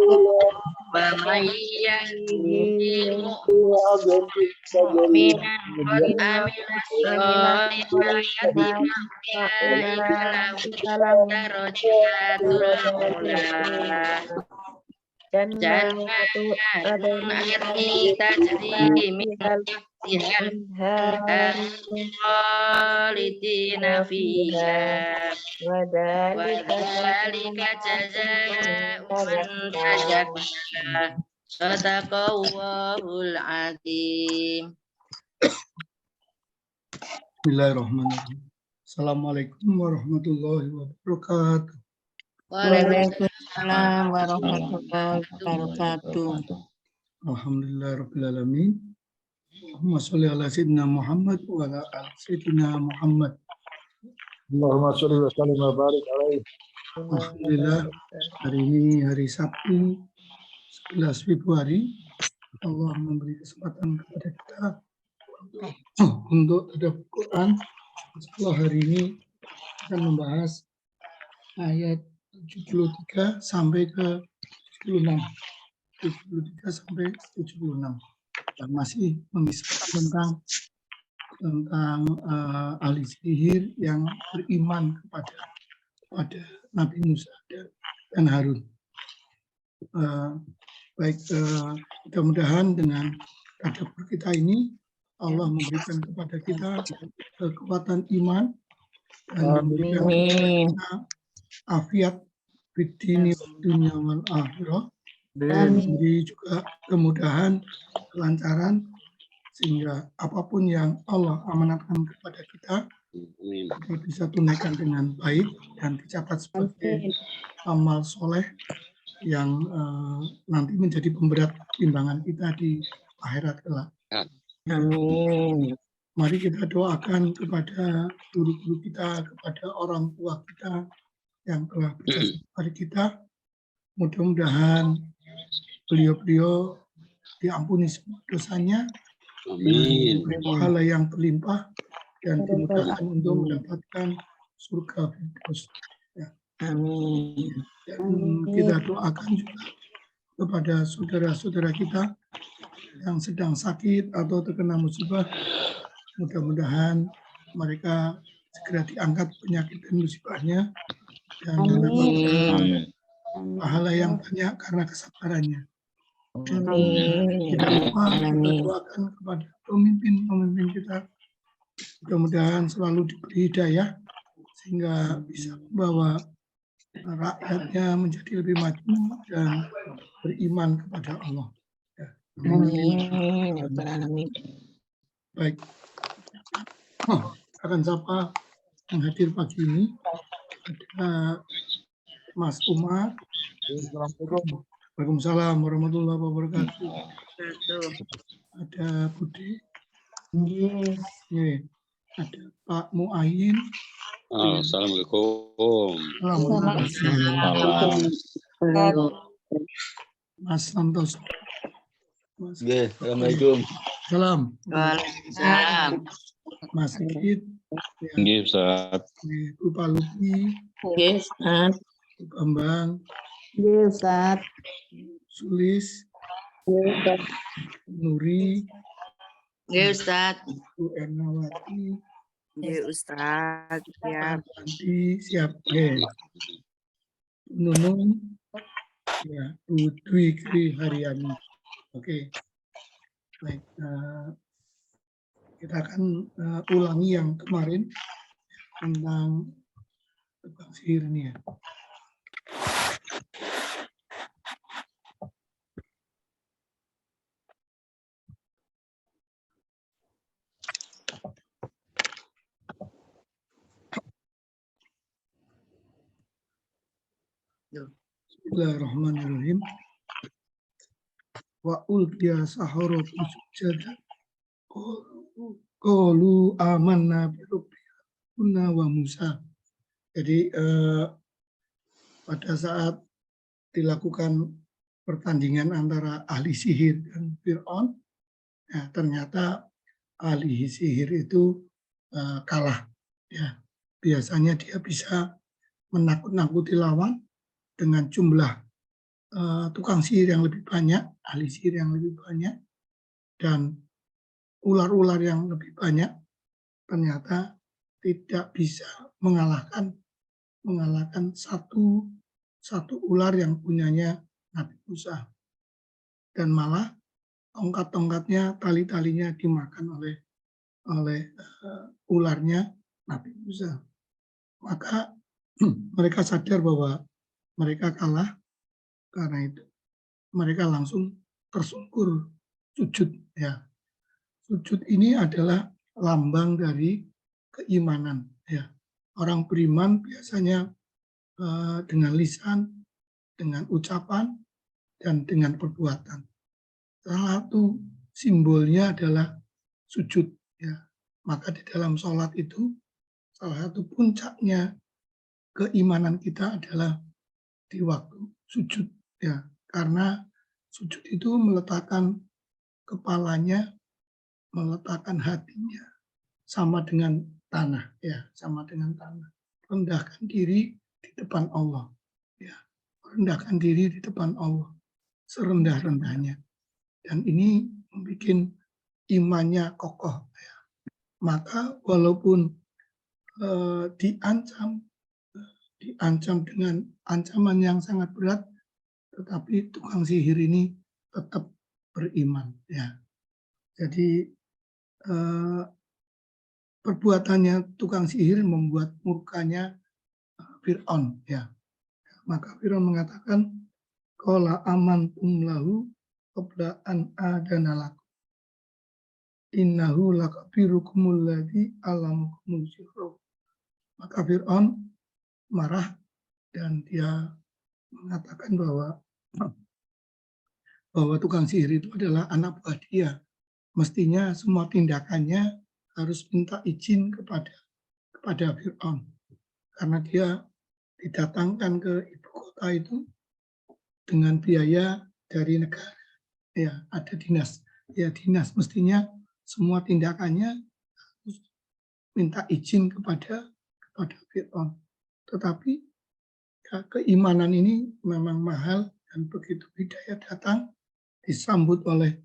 ومن يهده مؤمنا قد عمل الصالحات فأولئك لهم درجات العلا جنات عدن تجري من تحتها الأنهار خالدين فيها وذلك جزاء من تزكى صدق الله العظيم. Bismillahirrahmanirrahim. Assalamualaikum warahmatullahi wabarakatuh. Waalaikumsalam warahmatullahi wabarakatuh. Alhamdulillahirabbil alamin. Allahumma sholli ala sayyidina Muhammad wa ala ali sayyidina Muhammad. Allahumma sholli wa sallim wa barik alaihi. Alhamdulillah, hari ini hari Sabtu 11 Februari. Allah memberi kesempatan kepada kita untuk tadabbur Quran. Setelah hari ini akan membahas ayat 73 sampai ke 76. 73 sampai 76. Dan masih membicarakan tentang ahli sihir yang beriman kepada Nabi Musa dan Harun. Mudah-mudahan dengan tadabbur kita ini Allah memberikan kepada kita kekuatan iman dan memberikan kita afiat fid-dini dunya wal akhirah, dan memberi juga kemudahan, kelancaran, sehingga apapun yang Allah amanatkan kepada kita bisa tunaikan dengan baik dan dicatat sebagai amal soleh yang nanti menjadi pemberat timbangan kita di akhirat kelak. Amin. Mari kita doakan kepada guru-guru kita, kepada orang tua kita yang telah berjasa kepada kita. Mudah-mudahan beliau-beliau diampuni semua dosanya, diberi pahala yang berlimpah, dan dimudahkan untuk mendapatkan surga Firdaus. Amin. Dan kita doakan juga kepada saudara-saudara kita yang sedang sakit atau terkena musibah, mudah-mudahan mereka segera diangkat penyakit dan musibahnya dan mendapatkan pahala yang banyak karena kesabarannya. Tidak lupa kita doakan kepada pemimpin kita, mudah-mudahan selalu diberi hidayah sehingga bisa membawa rakyatnya menjadi lebih maju dan beriman kepada Allah. Amin. Baik. Akan siapa yang hadir pagi ini? Ada Mas Umar. Waalaikumsalam warahmatullahi wabarakatuh. Ada Budi. Ada Pak Muayin. Assalamualaikum. Mas Santoso. Assalamualaikum. Salam. Waalaikumsalam. Mas Sigit. Nggih, Ustaz. Bu Paluki. Nggih, Ustaz. Bu Bambang. Nggih, Ustaz. Sulis. Nuri. Nggih, Ustaz. Bu Ernawati. Nggih, Ustaz. Siap. Nanti siap. Nunung. Ya, Bu Dwi Kri Haryani. Oke. Baik. Kita akan ulangi yang kemarin tentang tebak sihir ini ya. Bismillahirrahmanirrahim. Wa ulqiya saharatu sujada qalu amanna bi rabbina wa Musa. Jadi pada saat dilakukan pertandingan antara ahli sihir dan Fir'aun, ya, ternyata ahli sihir itu kalah. Ya, biasanya dia bisa menakut-nakuti lawan dengan jumlah tukang sihir yang lebih banyak, ahli sihir yang lebih banyak, dan ular-ular yang lebih banyak, ternyata tidak bisa mengalahkan satu ular yang punyanya Nabi Musa. Dan malah tongkat-tongkatnya, tali-talinya dimakan oleh ularnya Nabi Musa. Maka mereka sadar bahwa mereka kalah, karena itu mereka langsung tersungkur sujud. Ya, sujud ini adalah lambang dari keimanan. Ya, orang beriman biasanya dengan lisan, dengan ucapan, dan dengan perbuatan. Salah satu simbolnya adalah sujud. Ya, maka di dalam sholat itu salah satu puncaknya keimanan kita adalah di waktu sujud. Ya, karena sujud itu meletakkan kepalanya, meletakkan hatinya sama dengan tanah. Ya, sama dengan tanah. Rendahkan diri di depan Allah. Ya, rendahkan diri di depan Allah serendah-rendahnya. Dan ini membuat imannya kokoh. Ya. Maka walaupun diancam dengan ancaman yang sangat berat, tetapi tukang sihir ini tetap beriman. Ya. Jadi perbuatannya tukang sihir membuat murkanya Fir'aun. Ya. Maka Fir'aun mengatakan, qala amantum lahu qabla an adana lakum innahu lakabirukumul ladzi 'allamakumul sihra. Maka Fir'aun marah dan dia mengatakan bahwa tukang sihir itu adalah anak buah dia. Mestinya semua tindakannya harus minta izin kepada Fir'aun, karena dia didatangkan ke ibu kota itu dengan biaya dari negara. Ya, ada dinas. Ya, dinas mestinya semua tindakannya harus minta izin kepada Fir'aun. Tetapi ya, keimanan ini memang mahal, dan begitu hidayah datang disambut oleh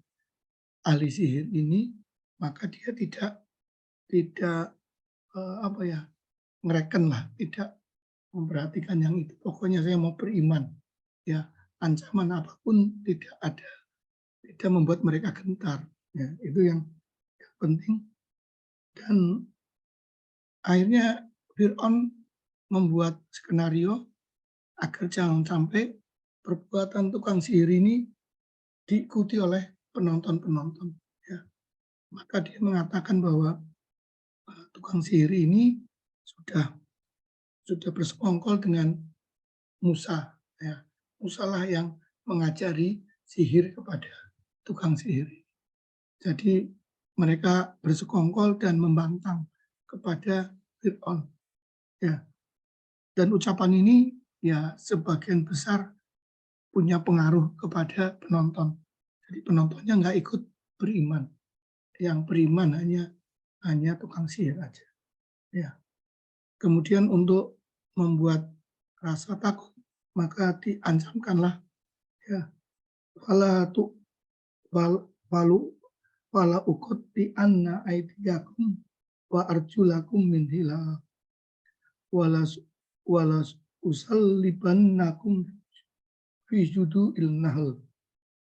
ahli sihir ini, maka dia tidak ngereken lah, tidak memperhatikan yang itu. Pokoknya saya mau beriman. Ya, ancaman apapun tidak ada, tidak membuat mereka gentar. Ya, itu yang penting. Dan akhirnya Fir'aun membuat skenario agar jangan sampai perbuatan tukang sihir ini diikuti oleh penonton-penonton. Ya. Maka dia mengatakan bahwa tukang sihir ini sudah bersekongkol dengan Musa. Ya. Musa lah yang mengajari sihir kepada tukang sihir. Jadi mereka bersekongkol dan membantang kepada Fir'aun. Ya. Dan ucapan ini ya sebagian besar punya pengaruh kepada penonton. Jadi penontonnya nggak ikut beriman. Yang beriman hanya tukang sihir aja. Ya. Kemudian untuk membuat rasa takut, maka diancamkanlah ya, wala ukut bi anna aidiyakum wa arjulakum min hilal wala usallibannakum fi judu'il nahl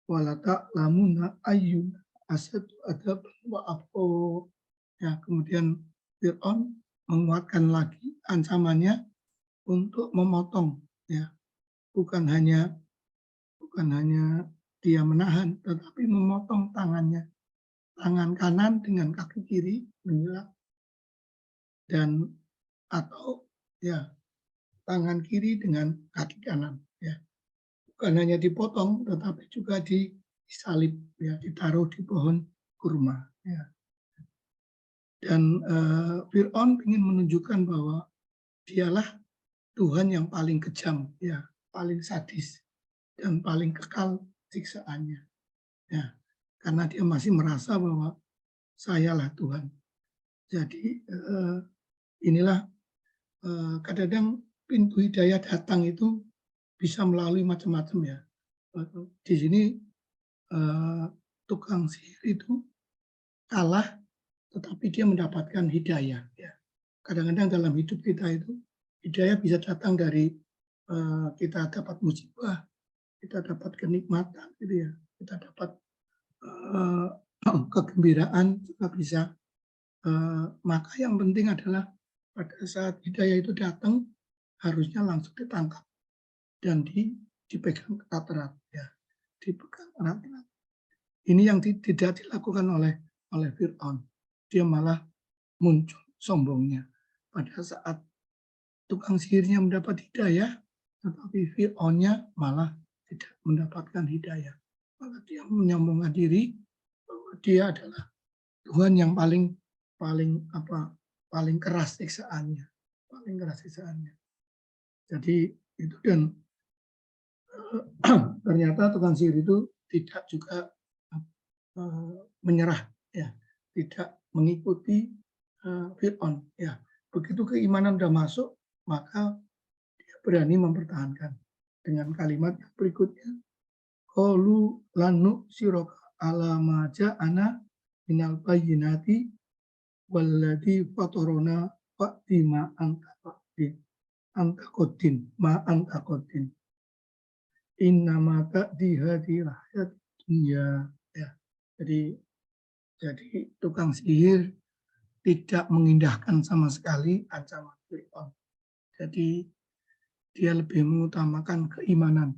wala ta'lamuna ayyuna asadu adaban wa afqo. Ya, kemudian Fir'aun menguatkan lagi ancamannya untuk memotong, ya, bukan hanya dia menahan, tetapi memotong tangannya, tangan kanan dengan kaki kiri menyilak, dan atau ya tangan kiri dengan kaki kanan. Ya, bukan hanya dipotong, tetapi juga disalib, ya, ditaruh di pohon kurma. Ya. Dan Fir'aun ingin menunjukkan bahwa dialah Tuhan yang paling kejam, ya, paling sadis, dan paling kekal siksaannya. Ya, karena dia masih merasa bahwa sayalah Tuhan. Jadi inilah kadang-kadang pintu hidayah datang itu bisa melalui macam-macam, ya. Di sini tukang sihir itu kalah, tetapi dia mendapatkan hidayah. Ya. Kadang-kadang dalam hidup kita itu hidayah bisa datang dari kita dapat musibah, kita dapat kenikmatan, gitu ya. Kita dapat kegembiraan juga bisa. Maka yang penting adalah pada saat hidayah itu datang harusnya langsung ditangkap dan dipegang erat-erat, ya, dipegang erat-erat. Ini yang tidak dilakukan oleh Fir'aun. Dia malah muncul sombongnya pada saat tukang sihirnya mendapat hidayah, tetapi Fir'aunnya malah tidak mendapatkan hidayah. Maka dia menyombongkan diri bahwa dia adalah Tuhan yang paling keras siksaannya, Jadi itu, dan ternyata tukang sihir itu tidak juga menyerah, ya, tidak mengikuti Fir'aun. Ya, begitu keimanan sudah masuk, maka dia berani mempertahankan dengan kalimat yang berikutnya. Qalu lanu siroka ala ma ja'ana minal bayyinati walladzi fatarona fa'ti ma anta qaddin innama ta'di hadhihi hayat dunya. Ya. Jadi tukang sihir tidak mengindahkan sama sekali ancaman Fir'aun. Jadi dia lebih mengutamakan keimanan,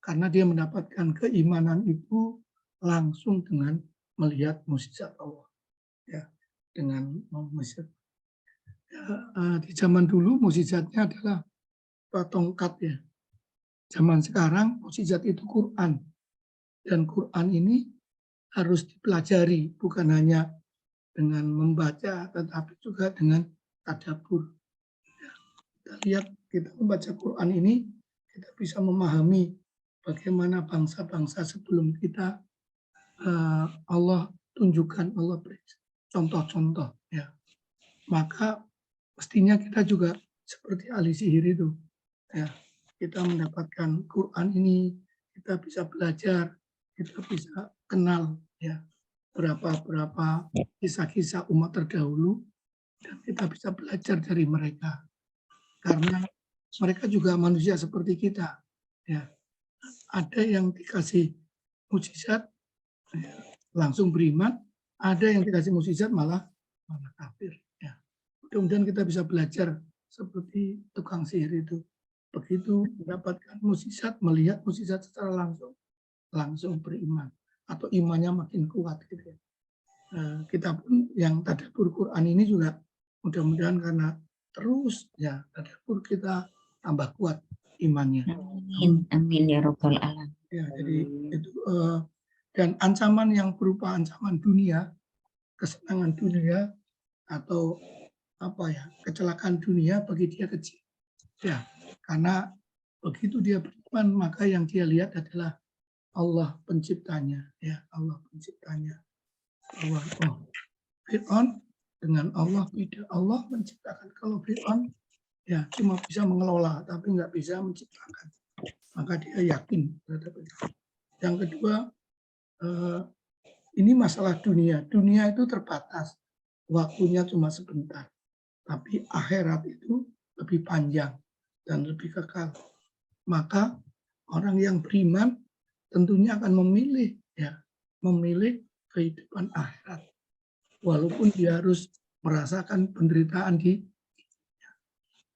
karena dia mendapatkan keimanan itu langsung dengan melihat mukjizat Allah. Ya, dengan mukjizat. Ya, di zaman dulu mukjizatnya adalah tongkat, ya. Zaman sekarang mukjizat itu Quran, dan Quran ini harus dipelajari, bukan hanya dengan membaca, tetapi juga dengan tadabbur. Ya, kita lihat, kita membaca Quran ini, kita bisa memahami bagaimana bangsa-bangsa sebelum kita Allah tunjukkan, Allah beri contoh-contoh. Ya. Maka mestinya kita juga seperti ahli sihir itu. Ya. Kita mendapatkan Quran ini, kita bisa belajar, kita bisa kenal, ya, berapa kisah-kisah umat terdahulu, dan kita bisa belajar dari mereka. Karena mereka juga manusia seperti kita. Ya. Ada yang dikasih mukjizat langsung beriman, ada yang dikasih mukjizat malah kafir. Ya. Mudah-mudahan kita bisa belajar seperti tukang sihir itu. Begitu mendapatkan mukjizat, melihat mukjizat secara langsung beriman, atau imannya makin kuat, gitu ya. Kita pun yang tadabbur Quran ini juga mudah-mudahan karena terus, ya, tadabbur kita tambah kuat imannya. Amin, amin ya Rabbal Alamin. Ya, jadi itu, dan ancaman yang berupa ancaman dunia, kesenangan dunia, atau kecelakaan dunia bagi dia kecil. Ya, karena begitu dia beriman, maka yang dia lihat adalah Allah penciptanya, ya, Allah penciptanya. Fir'aun dengan Allah beda. Allah menciptakan. Kalau Fir'aun, ya, cuma bisa mengelola, tapi nggak bisa menciptakan. Maka dia yakin terhadap itu. Yang kedua, ini masalah dunia. Dunia itu terbatas, waktunya cuma sebentar. Tapi akhirat itu lebih panjang dan lebih kekal. Maka orang yang beriman tentunya akan memilih kehidupan akhirat, walaupun dia harus merasakan penderitaan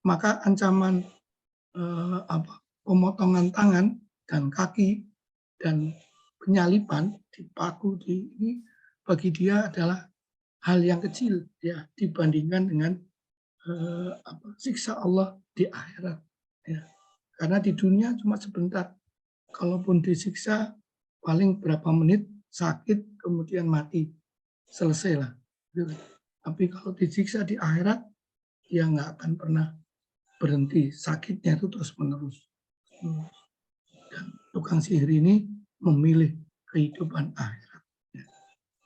maka ancaman pemotongan tangan dan kaki dan penyaliban dipaku ini bagi dia adalah hal yang kecil, ya, dibandingkan dengan siksa Allah di akhirat, ya. Karena di dunia cuma sebentar, kalaupun disiksa paling berapa menit, sakit, kemudian mati, selesailah. Tapi kalau disiksa di akhirat, dia nggak akan pernah berhenti, sakitnya itu terus menerus. Dan tukang sihir ini memilih kehidupan akhirat.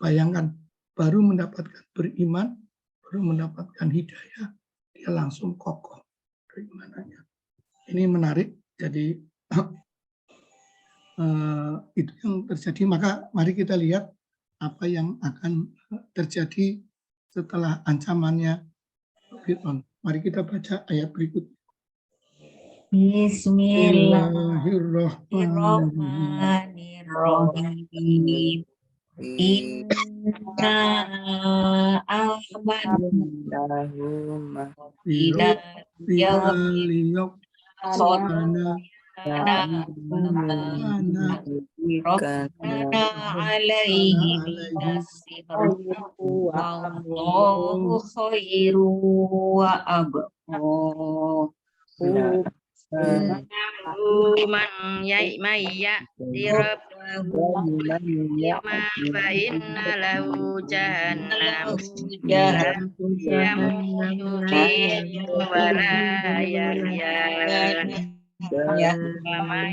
Bayangkan, baru mendapatkan beriman, baru mendapatkan hidayah, dia langsung kokoh keimanannya. Ini menarik. Jadi itu yang terjadi. Maka mari kita lihat apa yang akan terjadi setelah ancamannya Fir'aun. Mari kita baca ayat berikut. Bismillahirrahmanirrahim. Inna amanna ila yaumil Rabbana alaihi minasir wallahu khairu wa abqa. Man dirabbahu yawma fa inna lahu jahannam yamutu fiha wa la yahya wa man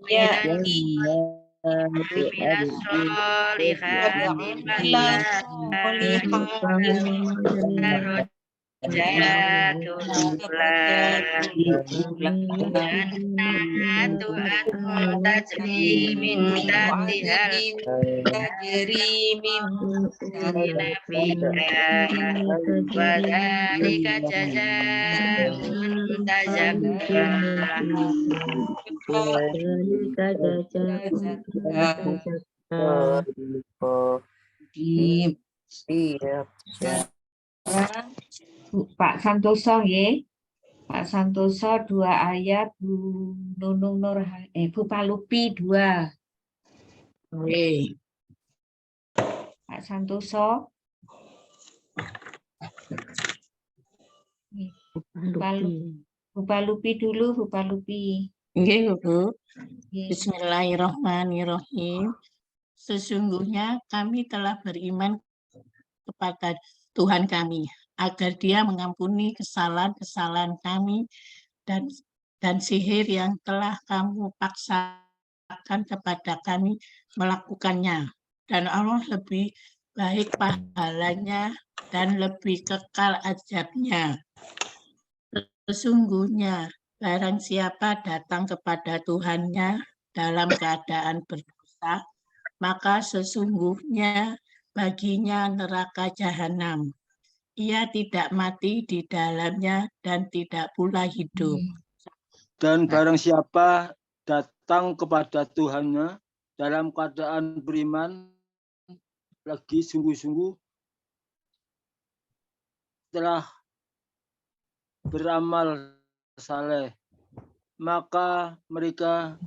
ya'ti minas solihati jannatu adn tajri min tahtihal wa dzalika jazaa'un Pak Santoso ya. Pak Santoso 2 ayat, Bu Nunung Nur, Bu Palupi 2. Pak Santoso. Bu Palupi dulu, Bu Palupi. Nggih, Bu. Bismillahirrahmanirrahim. Sesungguhnya kami telah beriman kepada Tuhan kami, agar Dia mengampuni kesalahan-kesalahan kami dan sihir yang telah kamu paksakan kepada kami melakukannya. Dan Allah lebih baik pahalanya dan lebih kekal azabnya. Sesungguhnya barang siapa datang kepada Tuhannya dalam keadaan berdosa, maka sesungguhnya baginya neraka jahanam. Ia tidak mati di dalamnya dan tidak pula hidup. Dan barang siapa datang kepada Tuhannya dalam keadaan beriman, lagi sungguh-sungguh telah beramal saleh, maka mereka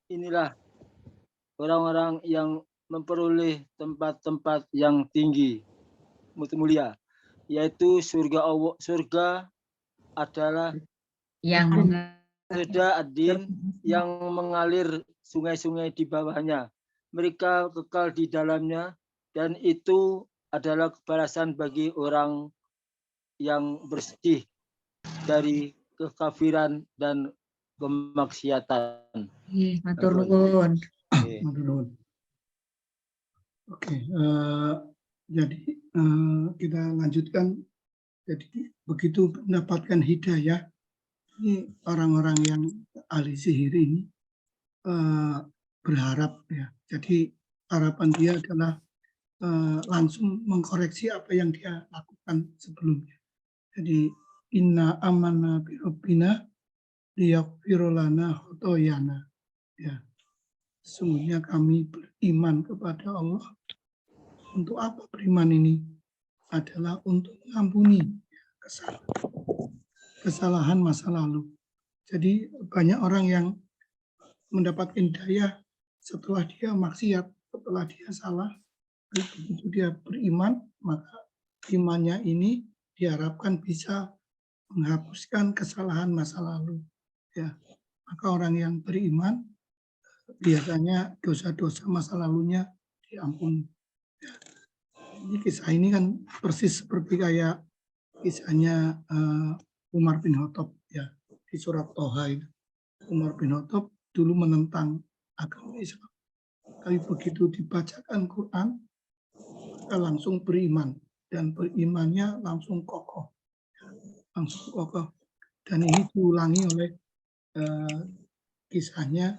inilah orang-orang yang memperoleh tempat-tempat yang tinggi, mulia, yaitu surga Allah. Surga adalah Yang surga adin yang mengalir sungai-sungai di bawahnya. Mereka kekal di dalamnya, dan itu adalah balasan bagi orang yang bersih dari kekafiran dan kemaksiatan. Matur nuwun. Oke, jadi kita lanjutkan. Jadi begitu mendapatkan hidayah, ini orang-orang yang ahli sihir ini berharap ya. Jadi harapan dia adalah langsung mengkoreksi apa yang dia lakukan sebelumnya. Jadi inna amanna bi rabbina liyaghfira lana khotoyana. Ya. Sesungguhnya kami beriman kepada Allah. Untuk apa beriman ini? Adalah untuk mengampuni kesalahan masa lalu. Jadi banyak orang yang mendapatkan hidayah setelah dia maksiat, setelah dia salah. Begitu dia beriman, maka imannya ini diharapkan bisa menghapuskan kesalahan masa lalu. Ya, maka orang yang beriman biasanya dosa-dosa masa lalunya diampuni. Ya. Ini kisah ini kan persis seperti kayak kisahnya Umar bin Khattab ya di surat Toha itu. Umar bin Khattab dulu menentang agama Islam, tapi begitu dibacakan Quran, maka langsung beriman dan berimannya langsung kokoh, Dan ini diulangi oleh kisahnya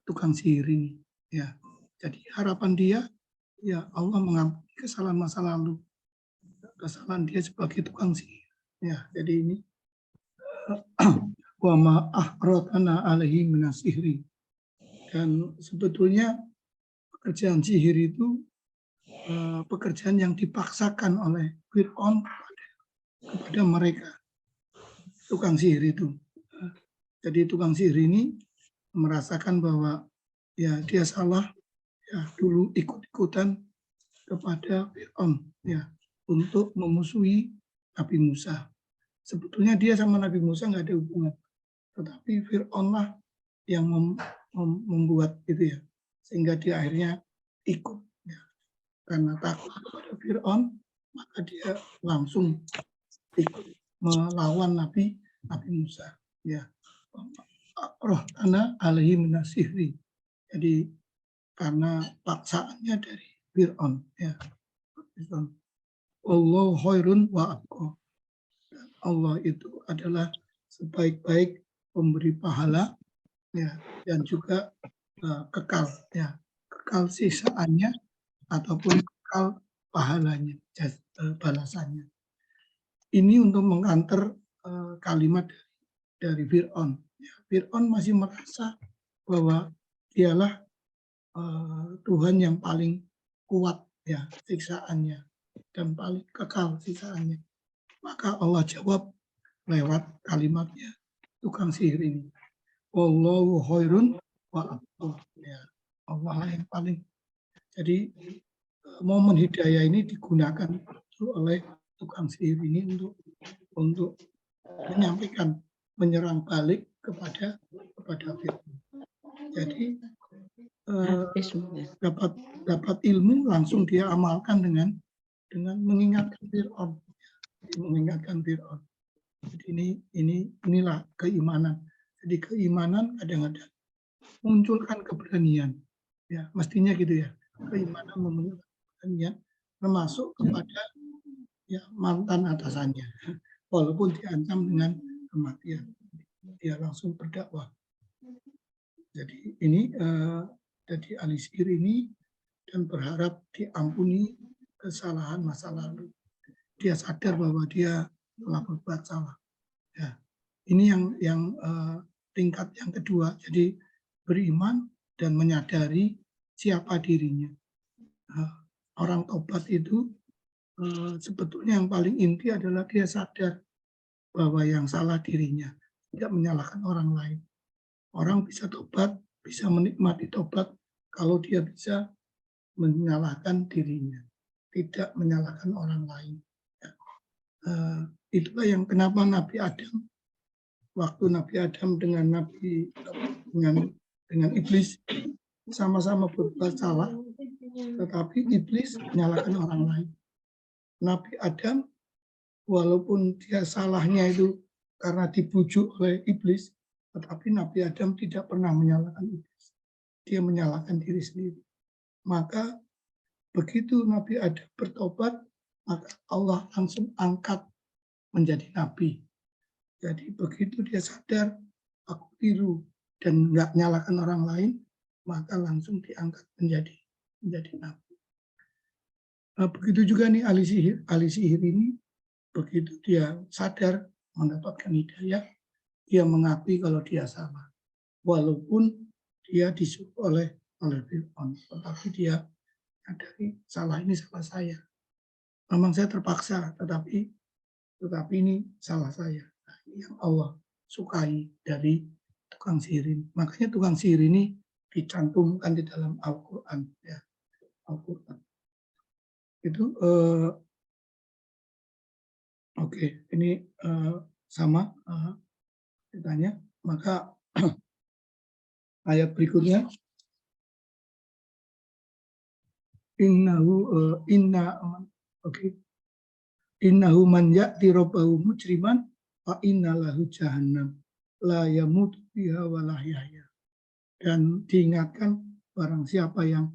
tukang sihir ini. Ya, jadi harapan dia, ya Allah mengampuni kesalahan masa lalu, kesalahan dia sebagai tukang sihir. Ya, jadi ini wa ma ahrotana alaihi minasihri. Dan sebetulnya pekerjaan sihir itu pekerjaan yang dipaksakan oleh Fir'aun kepada mereka, tukang sihir itu. Jadi tukang sihir ini merasakan bahwa ya dia salah, ya dulu ikut-ikutan kepada Fir'aun ya untuk memusuhi Nabi Musa. Sebetulnya dia sama Nabi Musa nggak ada hubungan, tetapi Fir'aun lah yang membuat itu ya, sehingga dia akhirnya ikut ya. Karena takut kepada Fir'aun, maka dia langsung ikut melawan Nabi Musa ya. Rohtana alaihi minasihri. Jadi karena paksaannya dari Fir'aun ya. Allah khairun wa abqa. Allah itu adalah sebaik-baik pemberi pahala ya, dan juga kekal ya, kekal sisaannya ataupun kekal pahalanya, balasannya. Ini untuk mengkanter kalimat dari Fir'aun. Ya, Fir'aun masih merasa bahwa dialah Tuhan yang paling kuat ya siksaannya dan paling kekal siksaannya. Maka Allah jawab lewat kalimatnya tukang sihir ini. Wallahu khairun wa abqa. Ya, Allah yang paling. Jadi momen hidayah ini digunakan oleh tukang sihir ini untuk menyampaikan, menyerang balik kepada Fir'aun. Jadi dapat ilmu langsung dia amalkan dengan mengingatkan Fir'aun. Jadi inilah keimanan. Jadi keimanan kadang-kadang munculkan keberanian. Ya, mestinya gitu ya. Keimanan memunculkan keberanian, termasuk kepada ya mantan atasannya. Walaupun diancam dengan kematian, dia langsung berdakwah. Jadi ini jadi ahli sihir ini dan berharap diampuni kesalahan masa lalu. Dia sadar bahwa dia telah berbuat salah. Ya, ini yang tingkat yang kedua. Jadi beriman dan menyadari siapa dirinya. Orang tobat itu sebetulnya yang paling inti adalah dia sadar bahwa yang salah dirinya, tidak menyalahkan orang lain. Orang bisa tobat, bisa menikmati tobat kalau dia bisa menyalahkan dirinya, tidak menyalahkan orang lain. Itulah yang kenapa Nabi Adam, waktu Nabi Adam dengan iblis sama-sama berbuat salah, tetapi iblis menyalahkan orang lain. Nabi Adam, walaupun dia salahnya itu karena dibujuk oleh iblis, tetapi Nabi Adam tidak pernah menyalahkan iblis. Dia menyalahkan diri sendiri. Maka begitu Nabi Adam bertobat, maka Allah langsung angkat menjadi nabi. Jadi begitu dia sadar, aku tiru dan nggak nyalakan orang lain, maka langsung diangkat menjadi nabi. Begitu juga nih ahli sihir ini, begitu dia sadar mendapatkan hidayah, dia mengakui kalau dia salah, walaupun dia disuruh oleh Fir'aun, tetapi dia dari salah ini salah saya. Memang saya terpaksa, tetapi ini salah saya. Nah, ini yang Allah sukai dari tukang sihir ini. Makanya tukang sihir ini dicantumkan di dalam Al-Quran. Ya. Al-Quran. Itu oke, ini sama ceritanya. Maka ayat berikutnya, innahu man ya'ti rabbahu mujriman fa innalahu jahannam la yamutu fiha wa la yahya. Dan diingatkan barang siapa yang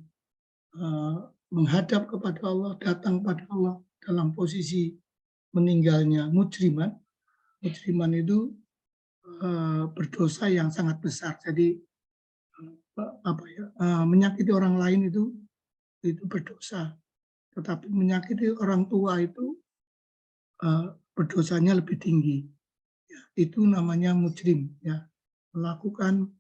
menghadap kepada Allah, datang pada Allah dalam posisi meninggalnya mujriman. Mujriman itu berdosa yang sangat besar. Jadi menyakiti orang lain itu berdosa. Tetapi menyakiti orang tua itu berdosanya lebih tinggi. Ya, itu namanya mujrim, ya, melakukan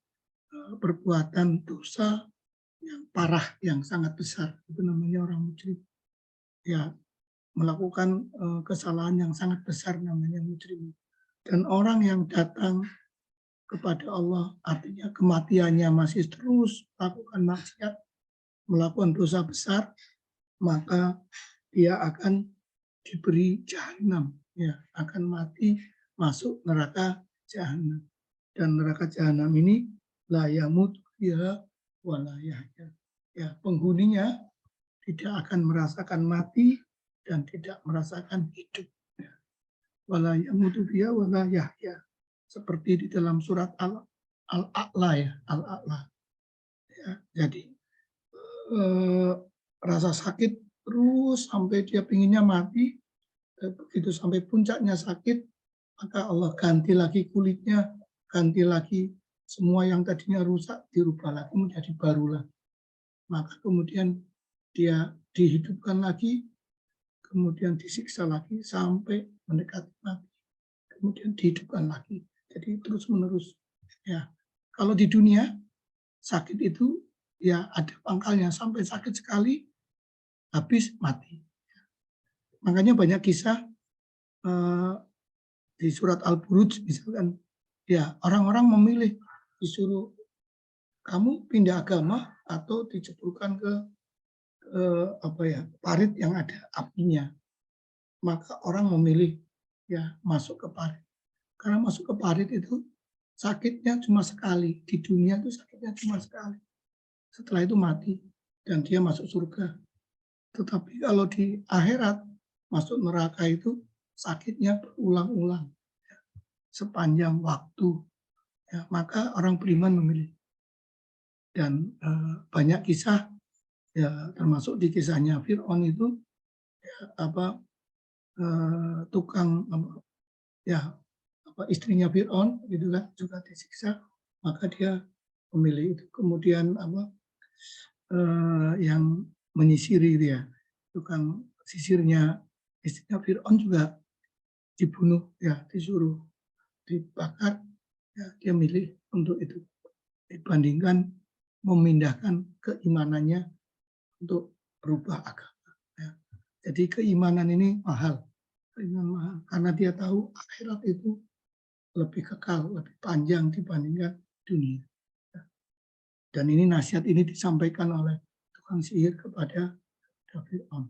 perbuatan dosa yang parah, yang sangat besar. Itu namanya orang mujrim. Ya, melakukan kesalahan yang sangat besar namanya mujrim. Dan orang yang datang kepada Allah, artinya kematiannya masih terus melakukan maksiat, melakukan dosa besar, maka dia akan diberi jahanam, ya, akan mati masuk neraka jahanam. Dan neraka jahanam ini la yamut fiha wa la yahya. Ya, penghuninya tidak akan merasakan mati dan tidak merasakan hidup. Ya. Wa la yamutu fiha wa la yahya. Seperti di dalam surat Al-A'la, ya, Al-A'la. Ya, jadi rasa sakit terus sampai dia pinginnya mati, begitu sampai puncaknya sakit, maka Allah ganti lagi kulitnya, ganti lagi semua yang tadinya rusak, dirubah lagi menjadi baru lagi. Maka kemudian dia dihidupkan lagi, kemudian disiksa lagi sampai mendekati mati, kemudian dihidupkan lagi. Jadi terus menerus. Ya, kalau di dunia sakit itu ya ada pangkalnya, sampai sakit sekali habis mati. Makanya banyak kisah di surat Al-Buruj misalkan, ya orang-orang memilih, disuruh kamu pindah agama atau diceburkan ke parit yang ada apinya. Maka orang memilih ya masuk ke parit. Karena masuk ke parit itu sakitnya cuma sekali, di dunia itu sakitnya cuma sekali. Setelah itu mati dan dia masuk surga. Tetapi kalau di akhirat masuk neraka itu sakitnya berulang-ulang ya, sepanjang waktu. Ya, maka orang beriman memilih. Dan banyak kisah, ya termasuk di kisahnya Fir'aun itu ya, istrinya Fir'aun gitu kan juga disiksa, maka dia memilih itu. Kemudian yang menyisiri dia, tukang sisirnya istrinya Fir'aun juga dibunuh, ya disuruh dibakar, ya dia milih untuk itu dibandingkan memindahkan keimanannya untuk berubah agama. Ya. Jadi keimanan ini mahal, karena dia tahu akhirat itu lebih kekal, lebih panjang dibandingkan dunia. Ya. Dan ini nasihat ini disampaikan oleh tukang sihir kepada Fir'aun.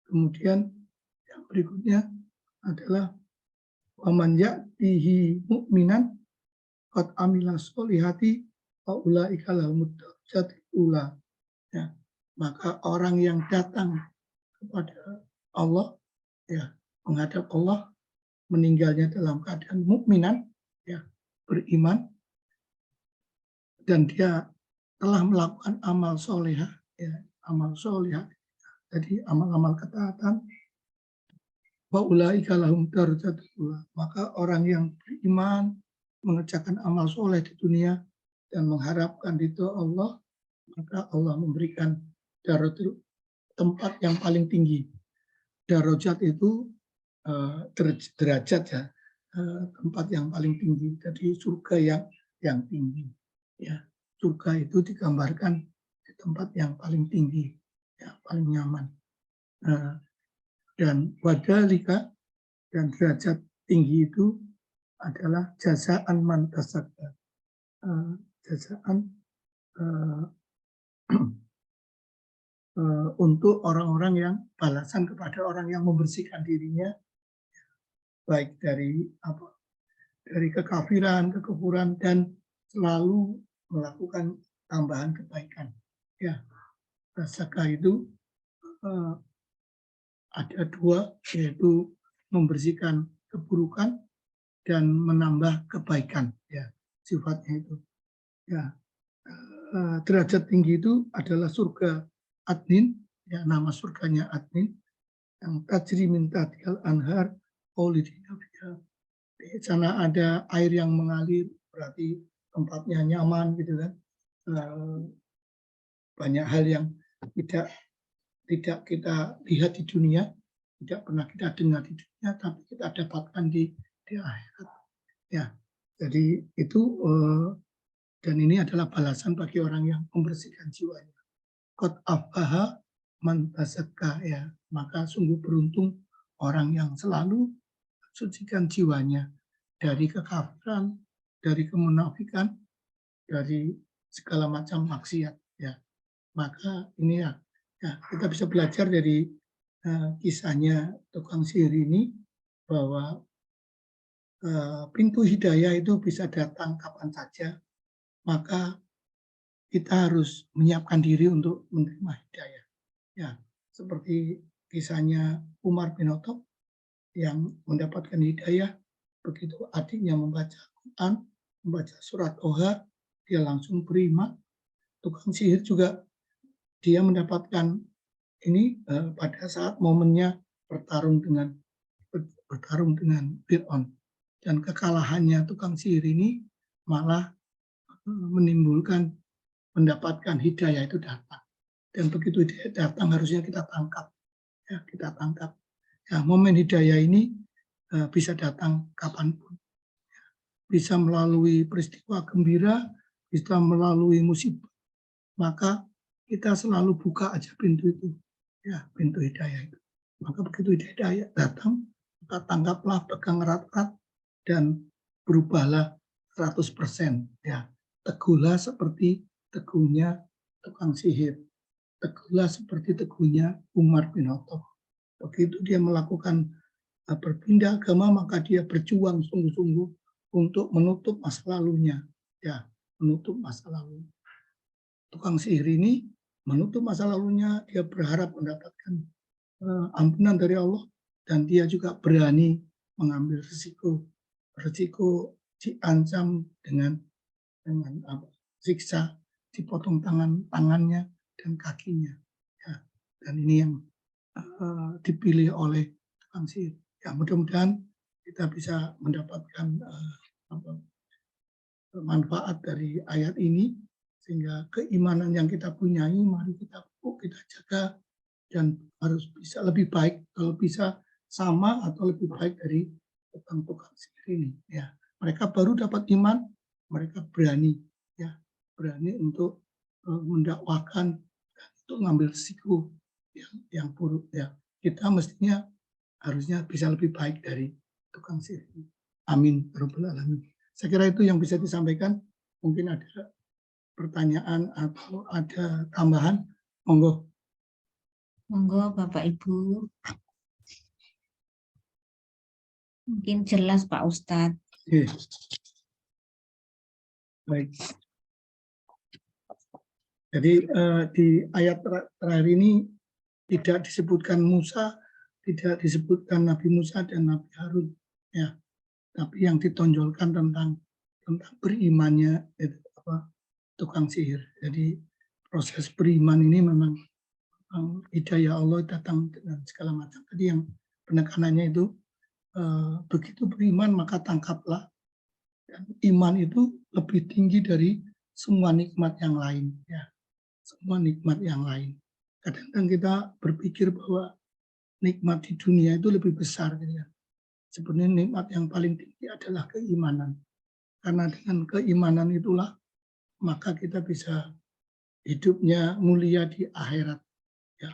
Kemudian yang berikutnya adalah waman ya'tihi mu'minan qad amila sholihati fa ulaika lahumud darajati ula. Ya, maka orang yang datang kepada Allah, ya, menghadap Allah, meninggalnya dalam keadaan mukminan, ya, beriman, dan dia telah melakukan amal solehah, ya, amal solehah, jadi amal-amal ketaatan, wa ulaika lahum darajatun ula. Maka orang yang beriman, mengerjakan amal soleh di dunia dan mengharapkan ridho Allah, maka Allah memberikan darajat, tempat yang paling tinggi. Darajat itu derajat, ya, tempat yang paling tinggi. Jadi surga yang tinggi. Ya, surga itu digambarkan di tempat yang paling tinggi, ya, paling nyaman. Dan wadhalika, dan derajat tinggi itu adalah jazaan man tasadda, jazaan untuk orang-orang yang balasan kepada orang yang membersihkan dirinya, baik dari kekafiran, kekufuran, dan selalu melakukan tambahan kebaikan. Ya, sedekah itu ada dua, yaitu membersihkan keburukan dan menambah kebaikan. Ya, sifatnya itu. Ya, derajat tinggi itu adalah surga Adnin, ya, nama surganya Adnin, yang tajri min tahtihal anhar khalidina fiha. di sana ada air yang mengalir, berarti tempatnya nyaman gitu kan. Banyak hal yang tidak kita lihat di dunia, tidak pernah kita dengar di dunia, tapi kita dapatkan di akhirat. Ya, jadi itu dan ini adalah balasan bagi orang yang membersihkan jiwanya. Qad aflaha man tazakka, ya, maka sungguh beruntung orang yang selalu sucikan jiwanya dari kekafiran, dari kemunafikan, dari segala macam maksiat, ya. Maka ini ya kita bisa belajar dari kisahnya tukang sihir ini bahwa pintu hidayah itu bisa datang kapan saja, maka kita harus menyiapkan diri untuk menerima hidayah. Ya, seperti kisahnya Umar bin Khattab yang mendapatkan hidayah begitu adiknya membaca Quran, membaca surat Toha, dia langsung beriman. Tukang sihir juga dia mendapatkan ini pada saat momennya bertarung dengan Fir'aun, dan kekalahannya tukang sihir ini malah mendapatkan hidayah itu datang, dan begitu hidayah datang harusnya kita tangkap, ya, kita tangkap. Ya, momen hidayah ini bisa datang kapanpun, bisa melalui peristiwa gembira, bisa melalui musibah, maka kita selalu buka aja pintu itu, ya, pintu hidayah itu. Maka begitu hidayah datang, maka tangkaplah, pegang erat-erat, dan berubahlah 100%. Ya, teguhlah seperti teguhnya tukang sihir, teguhlah seperti teguhnya Umar bin Khattab. Begitu dia melakukan berpindah agama, maka dia berjuang sungguh-sungguh untuk menutup masa lalunya, ya, menutup masa lalu. Tukang sihir ini menutup masa lalunya, dia berharap mendapatkan ampunan dari Allah, dan dia juga berani mengambil risiko diancam dengan siksa, dipotong tangannya dan kakinya. Ya, dan ini yang dipilih oleh tukang sihir. Ya, mudah-mudahan kita bisa mendapatkan manfaat dari ayat ini, sehingga keimanan yang kita punyai mari kita jaga, dan harus bisa lebih baik, kalau bisa sama atau lebih baik dari tukang sihir ini. Ya, mereka baru dapat iman, mereka berani, ya, berani untuk mendakwakan, untuk mengambil risiko yang buruk. Ya, kita mestinya harusnya bisa lebih baik dari tukang sihir. Amin, Rabbal Alamin. Saya kira itu yang bisa disampaikan. Mungkin ada pertanyaan atau ada tambahan, monggo. Monggo Bapak Ibu. Mungkin jelas Pak Ustadz. Oke. Baik. Jadi di ayat terakhir ini tidak disebutkan Musa, tidak disebutkan Nabi Musa dan Nabi Harun, ya. Tapi yang ditonjolkan tentang berimannya itu tukang sihir. Jadi proses beriman ini memang hidayah Allah datang dengan segala macam. Tadi yang penekanannya itu begitu beriman maka tangkaplah. Dan iman itu lebih tinggi dari semua nikmat yang lain, ya. Semua nikmat yang lain. Kadang-kadang kita berpikir bahwa nikmat di dunia itu lebih besar, gitu ya. Sebenarnya nikmat yang paling tinggi adalah keimanan. Karena dengan keimanan itulah maka kita bisa hidupnya mulia di akhirat. Ya,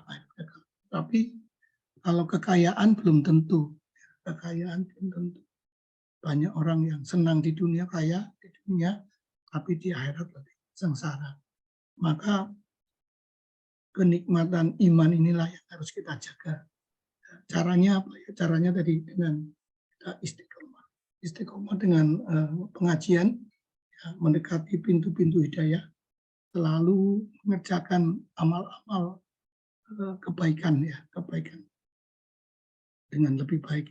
tapi kalau kekayaan belum tentu. Kekayaan belum tentu. Banyak orang yang senang di dunia, kaya di dunia, tapi di akhirat lebih sengsara. Maka kenikmatan iman inilah yang harus kita jaga. Caranya apa ya? Caranya tadi dengan istiqomah. Istiqomah dengan pengajian, ya, mendekati pintu-pintu hidayah, selalu mengerjakan amal-amal kebaikan, ya, kebaikan dengan lebih baik.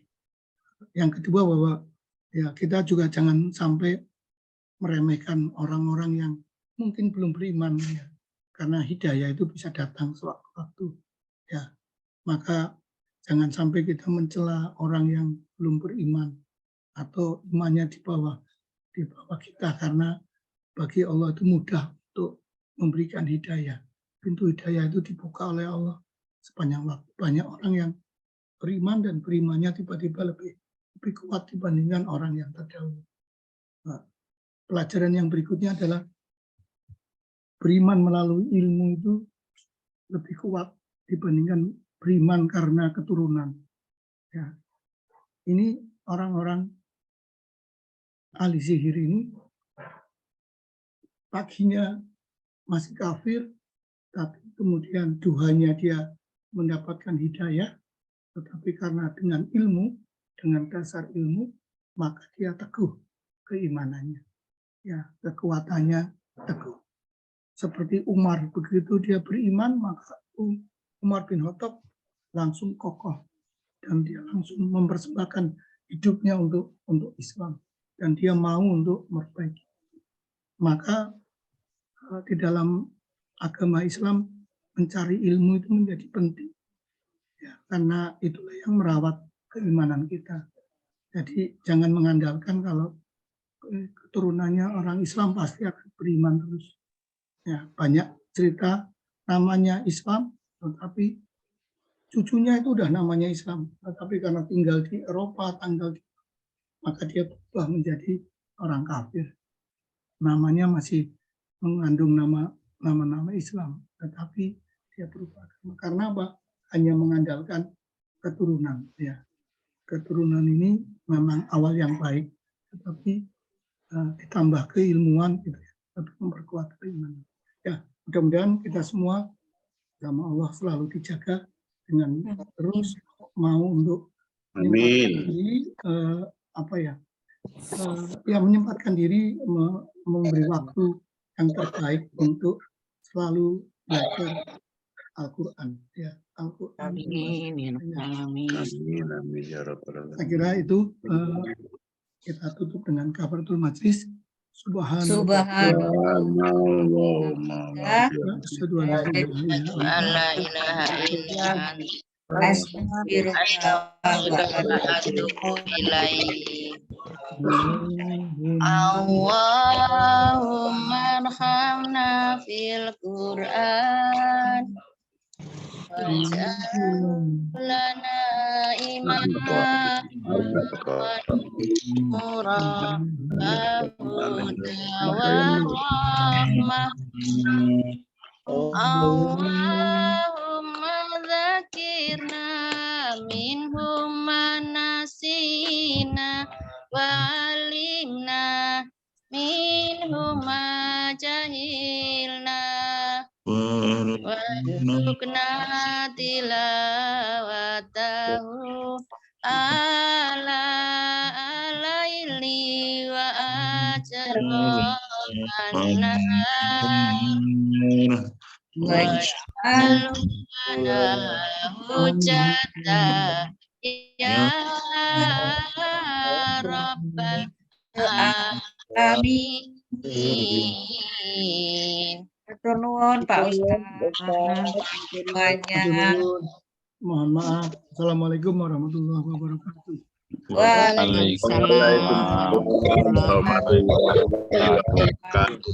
Yang kedua bahwa ya kita juga jangan sampai meremehkan orang-orang yang mungkin belum beriman, ya, karena hidayah itu bisa datang sewaktu-waktu, ya. Maka jangan sampai kita mencela orang yang belum beriman, atau imannya di bawah kita, karena bagi Allah itu mudah untuk memberikan hidayah. Pintu hidayah itu dibuka oleh Allah sepanjang waktu. Banyak orang yang beriman dan berimannya tiba-tiba lebih kuat dibandingkan orang yang terdahulu. Nah, pelajaran yang berikutnya adalah beriman melalui ilmu itu lebih kuat dibandingkan beriman karena keturunan. Ya. Ini orang-orang ahli sihir ini paginya masih kafir, tapi kemudian duhanya dia mendapatkan hidayah, tetapi karena dengan ilmu, dengan dasar ilmu, maka dia teguh keimanannya, ya, kekuatannya teguh. Seperti Umar, begitu dia beriman, maka Umar bin Khattab langsung kokoh dan dia langsung mempersembahkan hidupnya untuk Islam dan dia mau untuk memperbaiki. Maka di dalam agama Islam mencari ilmu itu menjadi penting, ya, karena itulah yang merawat keimanan kita. Jadi jangan mengandalkan kalau keturunannya orang Islam pasti akan beriman terus. Ya, banyak cerita namanya Islam, tetapi cucunya itu udah namanya Islam, tetapi karena tinggal di Eropa, maka dia berubah menjadi orang kafir. Namanya masih mengandung nama Islam, tetapi dia berubah. Karena apa? Hanya mengandalkan keturunan. Ya, keturunan ini memang awal yang baik, tetapi ditambah keilmuan, gitu ya, tapi memperkuat keimanan. Ya, mudah-mudahan kita semua sama Allah selalu dijaga dengan terus mau untuk menyempatkan diri, menyempatkan diri memberi waktu yang terbaik untuk selalu belajar Al-Quran. Ya, Al-Quran. Saya kira itu kita tutup dengan kafaratul majlis. Subhanallah. Allahumma arhamna fil Qur'an waj'alna imama Allahumma dzakirna minhum manasina walimna minhum ma jahilna warzuqna tilawatahu ala alaili wa ajrana waj'alna hujjata ya rabbal alamin. Hatur nuwun Pak Ustaz. Semuanya. Mohon maaf. Assalamualaikum warahmatullahi wabarakatuh. Waalaikumsalam warahmatullahi wabarakatuh.